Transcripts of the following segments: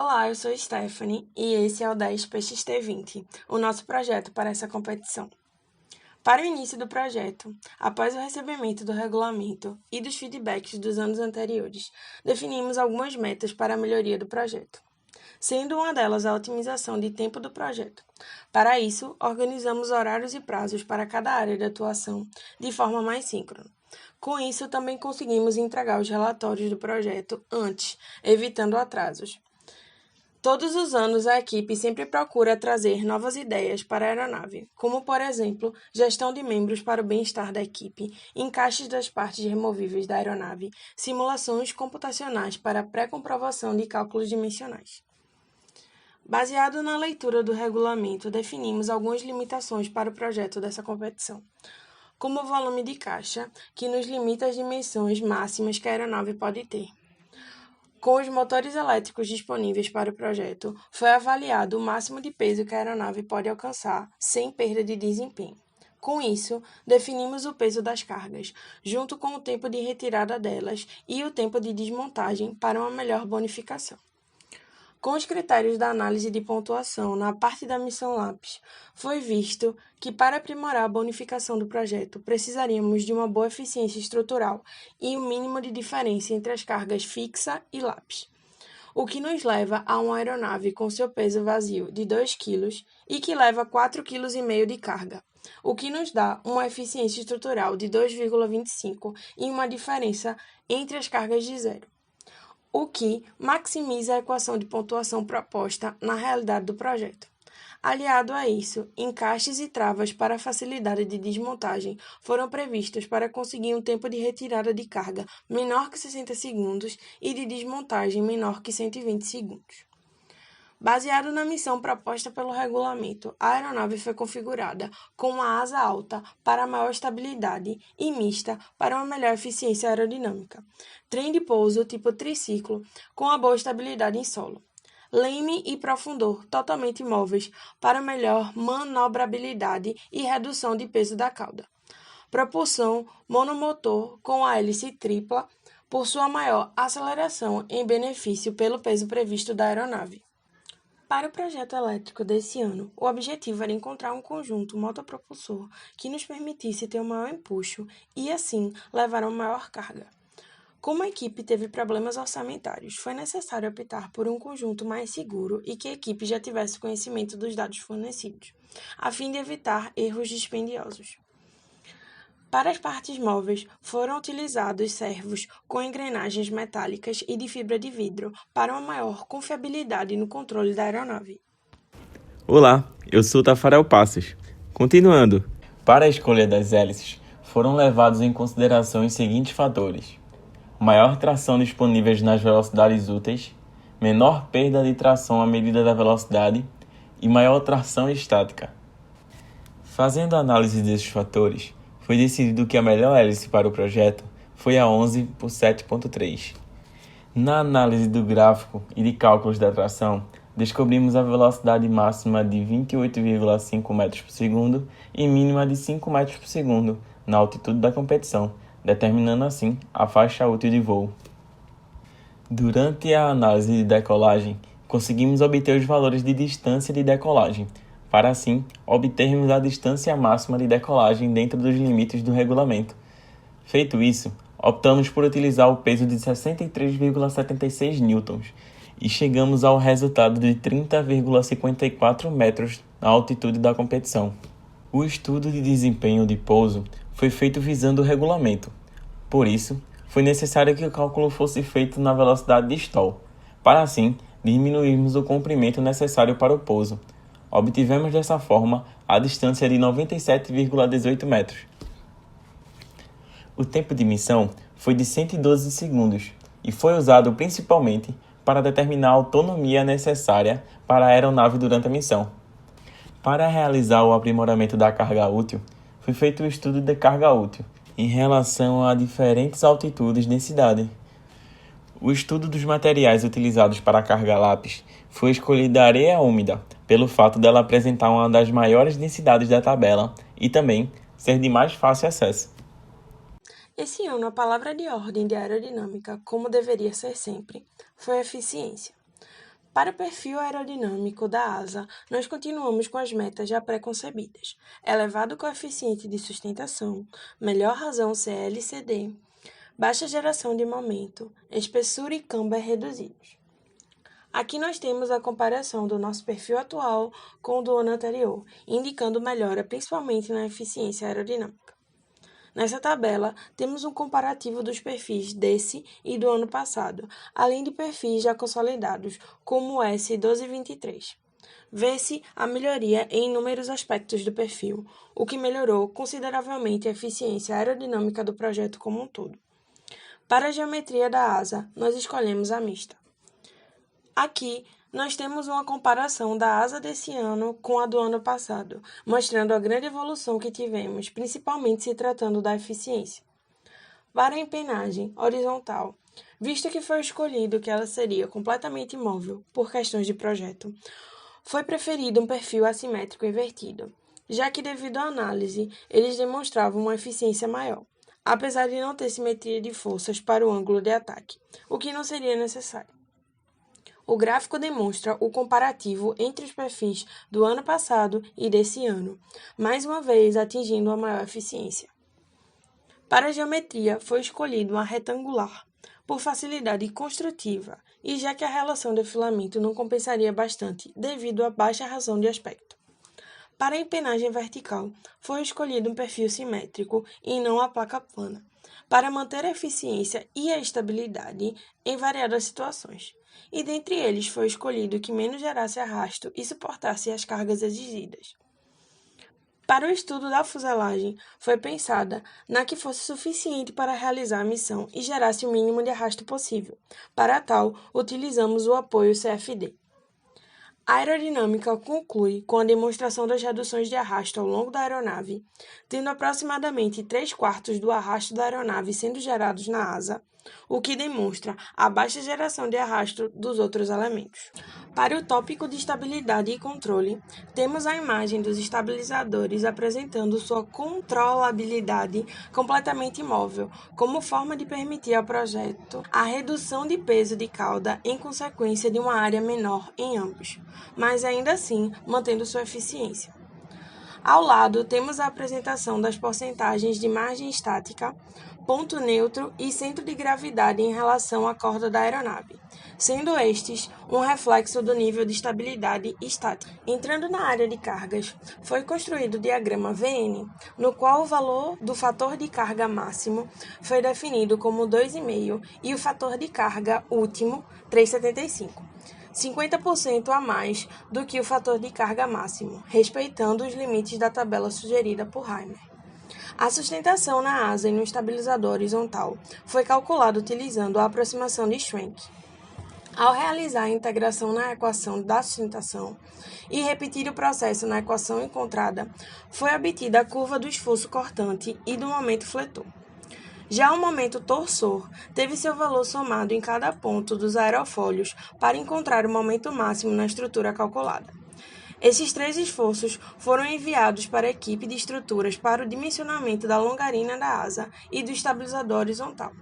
Olá, eu sou Stephanie e esse é o 10 PXT20, o nosso projeto para essa competição. Para o início do projeto, após o recebimento do regulamento e dos feedbacks dos anos anteriores, definimos algumas metas para a melhoria do projeto, sendo uma delas a otimização de tempo do projeto. Para isso, organizamos horários e prazos para cada área de atuação de forma mais síncrona. Com isso, também conseguimos entregar os relatórios do projeto antes, evitando atrasos. Todos os anos, a equipe sempre procura trazer novas ideias para a aeronave, como, por exemplo, gestão de membros para o bem-estar da equipe, encaixes das partes removíveis da aeronave, simulações computacionais para pré-comprovação de cálculos dimensionais. Baseado na leitura do regulamento, definimos algumas limitações para o projeto dessa competição, como o volume de caixa, que nos limita às dimensões máximas que a aeronave pode ter. Com os motores elétricos disponíveis para o projeto, foi avaliado o máximo de peso que a aeronave pode alcançar sem perda de desempenho. Com isso, definimos o peso das cargas, junto com o tempo de retirada delas e o tempo de desmontagem para uma melhor bonificação. Com os critérios da análise de pontuação na parte da missão lápis, foi visto que para aprimorar a bonificação do projeto, precisaríamos de uma boa eficiência estrutural e um mínimo de diferença entre as cargas fixa e lápis, o que nos leva a uma aeronave com seu peso vazio de 2 kg e que leva 4,5 kg de carga, o que nos dá uma eficiência estrutural de 2,25 e uma diferença entre as cargas de zero, o que maximiza a equação de pontuação proposta na realidade do projeto. Aliado a isso, encaixes e travas para facilidade de desmontagem foram previstos para conseguir um tempo de retirada de carga menor que 60 segundos e de desmontagem menor que 120 segundos. Baseado na missão proposta pelo regulamento, a aeronave foi configurada com uma asa alta para maior estabilidade e mista para uma melhor eficiência aerodinâmica, trem de pouso tipo triciclo com uma boa estabilidade em solo, leme e profundor totalmente móveis para melhor manobrabilidade e redução de peso da cauda, propulsão monomotor com a hélice tripla por sua maior aceleração em benefício pelo peso previsto da aeronave. Para o projeto elétrico desse ano, o objetivo era encontrar um conjunto motopropulsor que nos permitisse ter um maior empuxo e, assim, levar uma maior carga. Como a equipe teve problemas orçamentários, foi necessário optar por um conjunto mais seguro e que a equipe já tivesse conhecimento dos dados fornecidos, a fim de evitar erros dispendiosos. Para as partes móveis, foram utilizados servos com engrenagens metálicas e de fibra de vidro para uma maior confiabilidade no controle da aeronave. Olá, eu sou Tafarel Passos. Continuando, para a escolha das hélices, foram levados em consideração os seguintes fatores: maior tração disponível nas velocidades úteis, menor perda de tração à medida da velocidade e maior tração estática. Fazendo a análise desses fatores, foi decidido que a melhor hélice para o projeto foi a 11 por 7.3. Na análise do gráfico e de cálculos da tração, descobrimos a velocidade máxima de 28,5 metros por segundo e mínima de 5 metros por segundo na altitude da competição, determinando assim a faixa útil de voo. Durante a análise de decolagem, conseguimos obter os valores de distância de decolagem, para assim obtermos a distância máxima de decolagem dentro dos limites do regulamento. Feito isso, optamos por utilizar o peso de 63,76 newtons e chegamos ao resultado de 30,54 metros na altitude da competição. O estudo de desempenho de pouso foi feito visando o regulamento. Por isso, foi necessário que o cálculo fosse feito na velocidade de stall, para assim diminuirmos o comprimento necessário para o pouso. Obtivemos dessa forma a distância de 97,18 metros. O tempo de missão foi de 112 segundos e foi usado principalmente para determinar a autonomia necessária para a aeronave durante a missão. Para realizar o aprimoramento da carga útil, foi feito o estudo de carga útil em relação a diferentes altitudes e densidade. O estudo dos materiais utilizados para a carga lápis foi escolhida a areia úmida, pelo fato dela apresentar uma das maiores densidades da tabela e também ser de mais fácil acesso. Esse ano, a palavra de ordem de aerodinâmica, como deveria ser sempre, foi eficiência. Para o perfil aerodinâmico da asa, nós continuamos com as metas já pré-concebidas: elevado coeficiente de sustentação, melhor razão CL/CD, baixa geração de momento, espessura e camber reduzidos. Aqui nós temos a comparação do nosso perfil atual com o do ano anterior, indicando melhora principalmente na eficiência aerodinâmica. Nessa tabela, temos um comparativo dos perfis desse e do ano passado, além de perfis já consolidados, como o S1223. Vê-se a melhoria em inúmeros aspectos do perfil, o que melhorou consideravelmente a eficiência aerodinâmica do projeto como um todo. Para a geometria da asa, nós escolhemos a mista. Aqui, nós temos uma comparação da asa desse ano com a do ano passado, mostrando a grande evolução que tivemos, principalmente se tratando da eficiência. Para a empenagem horizontal, visto que foi escolhido que ela seria completamente imóvel por questões de projeto, foi preferido um perfil assimétrico invertido, já que devido à análise, eles demonstravam uma eficiência maior, apesar de não ter simetria de forças para o ângulo de ataque, o que não seria necessário. O gráfico demonstra o comparativo entre os perfis do ano passado e desse ano, mais uma vez atingindo a maior eficiência. Para a geometria, foi escolhido uma retangular, por facilidade construtiva, e já que a relação de filamento não compensaria bastante devido à baixa razão de aspecto. Para a empenagem vertical, foi escolhido um perfil simétrico e não a placa plana, para manter a eficiência e a estabilidade em variadas situações. E dentre eles foi escolhido o que menos gerasse arrasto e suportasse as cargas exigidas. Para o estudo da fuselagem, foi pensada na que fosse suficiente para realizar a missão e gerasse o mínimo de arrasto possível. Para tal, utilizamos o apoio CFD. A aerodinâmica conclui com a demonstração das reduções de arrasto ao longo da aeronave, tendo aproximadamente 3/4 do arrasto da aeronave sendo gerados na asa, o que demonstra a baixa geração de arrasto dos outros elementos. Para o tópico de estabilidade e controle, temos a imagem dos estabilizadores apresentando sua controlabilidade completamente imóvel, como forma de permitir ao projeto a redução de peso de cauda em consequência de uma área menor em ambos, mas ainda assim mantendo sua eficiência. Ao lado, temos a apresentação das porcentagens de margem estática, ponto neutro e centro de gravidade em relação à corda da aeronave, sendo estes um reflexo do nível de estabilidade estática. Entrando na área de cargas, foi construído o diagrama VN, no qual o valor do fator de carga máximo foi definido como 2,5 e o fator de carga último 3,75. 50% a mais do que o fator de carga máximo, respeitando os limites da tabela sugerida por Heimer. A sustentação na asa e no estabilizador horizontal foi calculada utilizando a aproximação de Schwenk. Ao realizar a integração na equação da sustentação e repetir o processo na equação encontrada, foi obtida a curva do esforço cortante e do momento fletor. Já o momento torsor teve seu valor somado em cada ponto dos aerofólios para encontrar o momento máximo na estrutura calculada. Esses 3 esforços foram enviados para a equipe de estruturas para o dimensionamento da longarina da asa e do estabilizador horizontal.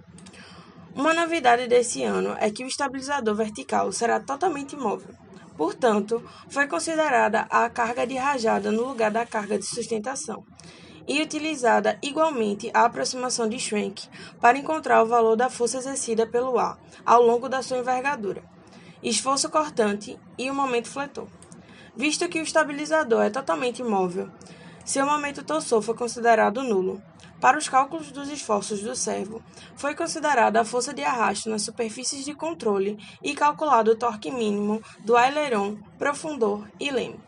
Uma novidade desse ano é que o estabilizador vertical será totalmente imóvel. Portanto, foi considerada a carga de rajada no lugar da carga de sustentação e utilizada igualmente a aproximação de Schwenk para encontrar o valor da força exercida pelo ar ao longo da sua envergadura, esforço cortante e o momento fletor. Visto que o estabilizador é totalmente imóvel, seu momento torsor foi considerado nulo. Para os cálculos dos esforços do servo, foi considerada a força de arrasto nas superfícies de controle e calculado o torque mínimo do aileron, profundor e leme.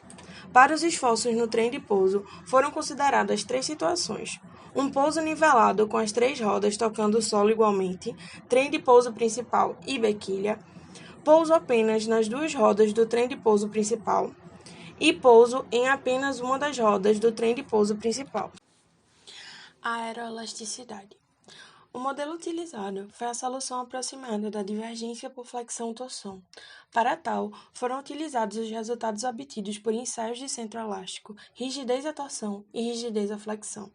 Para os esforços no trem de pouso, foram consideradas 3 situações: um pouso nivelado com as 3 rodas tocando o solo igualmente, trem de pouso principal e bequilha, pouso apenas nas 2 rodas do trem de pouso principal e pouso em apenas uma das rodas do trem de pouso principal. A aeroelasticidade. O modelo utilizado foi a solução aproximada da divergência por flexão-torção. Para tal, foram utilizados os resultados obtidos por ensaios de centro elástico, rigidez à torção e rigidez à flexão.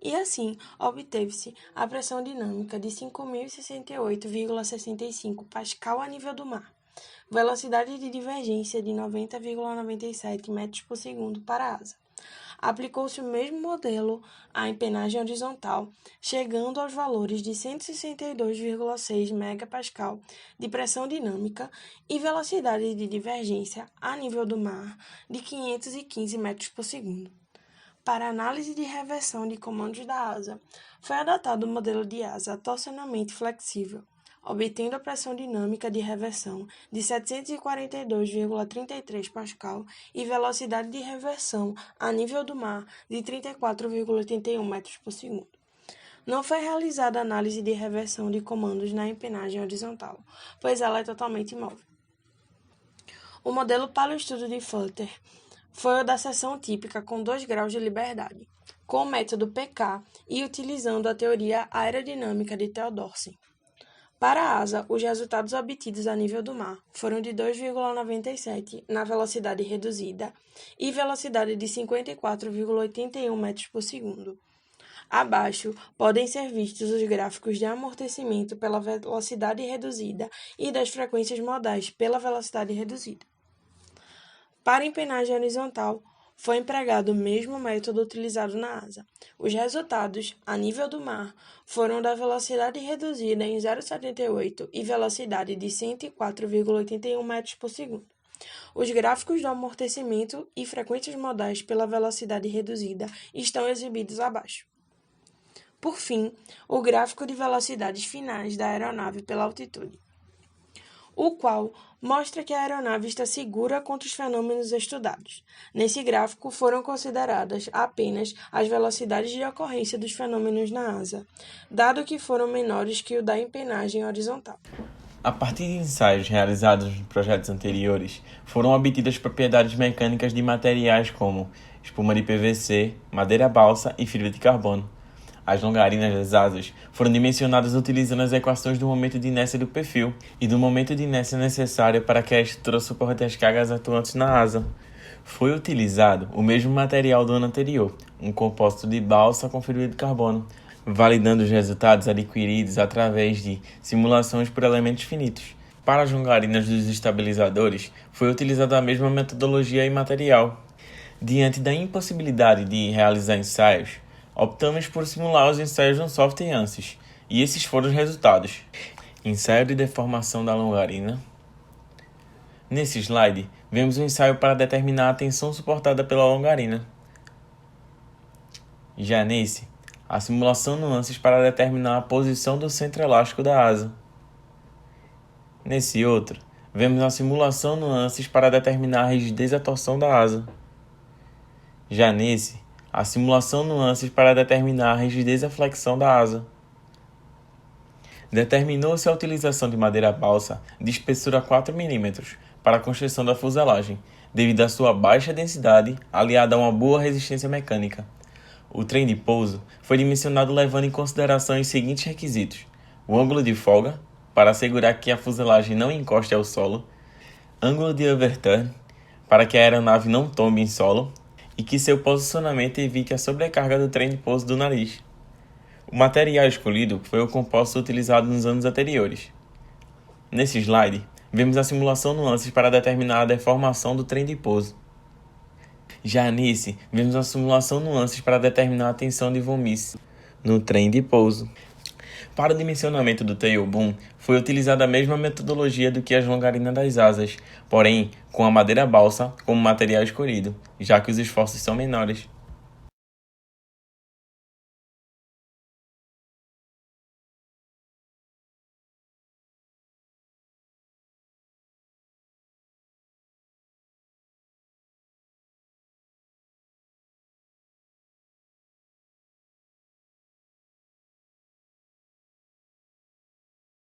E assim, obteve-se a pressão dinâmica de 5.068,65 pascal a nível do mar, velocidade de divergência de 90,97 metros por segundo para a asa. Aplicou-se o mesmo modelo à empenagem horizontal, chegando aos valores de 162,6 MPa de pressão dinâmica e velocidade de divergência a nível do mar de 515 metros por segundo. Para análise de reversão de comandos da asa, foi adotado o modelo de asa torsionalmente flexível, obtendo a pressão dinâmica de reversão de 742,33 pascal e velocidade de reversão a nível do mar de 34,81 metros por segundo. Não foi realizada análise de reversão de comandos na empenagem horizontal, pois ela é totalmente imóvel. O modelo paleoestudo de Fuller foi o da seção típica com 2 graus de liberdade, com o método PK e utilizando a teoria aerodinâmica de Theodorsen. Para a asa, os resultados obtidos a nível do mar foram de 2,97 na velocidade reduzida e velocidade de 54,81 metros por segundo. Abaixo podem ser vistos os gráficos de amortecimento pela velocidade reduzida e das frequências modais pela velocidade reduzida. Para empenagem horizontal, foi empregado o mesmo método utilizado na asa. Os resultados, a nível do mar, foram da velocidade reduzida em 0,78 e velocidade de 104,81 metros por segundo. Os gráficos do amortecimento e frequências modais pela velocidade reduzida estão exibidos abaixo. Por fim, o gráfico de velocidades finais da aeronave pela altitude, o qual mostra que a aeronave está segura contra os fenômenos estudados. Nesse gráfico foram consideradas apenas as velocidades de ocorrência dos fenômenos na asa, dado que foram menores que o da empenagem horizontal. A partir de ensaios realizados nos projetos anteriores, foram obtidas propriedades mecânicas de materiais como espuma de PVC, madeira balsa e fibra de carbono. As longarinas das asas foram dimensionadas utilizando as equações do momento de inércia do perfil e do momento de inércia necessário para que a estrutura suporte as cargas atuantes na asa. Foi utilizado o mesmo material do ano anterior, um composto de balsa com fibra de carbono, validando os resultados adquiridos através de simulações por elementos finitos. Para as longarinas dos estabilizadores, foi utilizada a mesma metodologia e material. Diante da impossibilidade de realizar ensaios, optamos por simular os ensaios no software ANSYS, e esses foram os resultados. Ensaio de deformação da longarina. Nesse slide, vemos um ensaio para determinar a tensão suportada pela longarina. Já nesse, a simulação no ANSYS para determinar a posição do centro elástico da asa. Nesse outro, vemos a simulação no ANSYS para determinar a rigidez e a torção da asa. Já nesse, a simulação no ANSYS para determinar a rigidez e a flexão da asa. Determinou-se a utilização de madeira balsa de espessura 4 mm para a construção da fuselagem, devido à sua baixa densidade aliada a uma boa resistência mecânica. O trem de pouso foi dimensionado levando em consideração os seguintes requisitos: o ângulo de folga, para assegurar que a fuselagem não encoste ao solo, ângulo de overturn, para que a aeronave não tombe em solo, e que seu posicionamento evite a sobrecarga do trem de pouso do nariz. O material escolhido foi o composto utilizado nos anos anteriores. Nesse slide, vemos a simulação no ANSYS para determinar a deformação do trem de pouso. Já nesse, vemos a simulação no ANSYS para determinar a tensão de von Mises no trem de pouso. Para o dimensionamento do tail boom, foi utilizada a mesma metodologia do que as longarinas das asas, porém com a madeira balsa como material escolhido, já que os esforços são menores.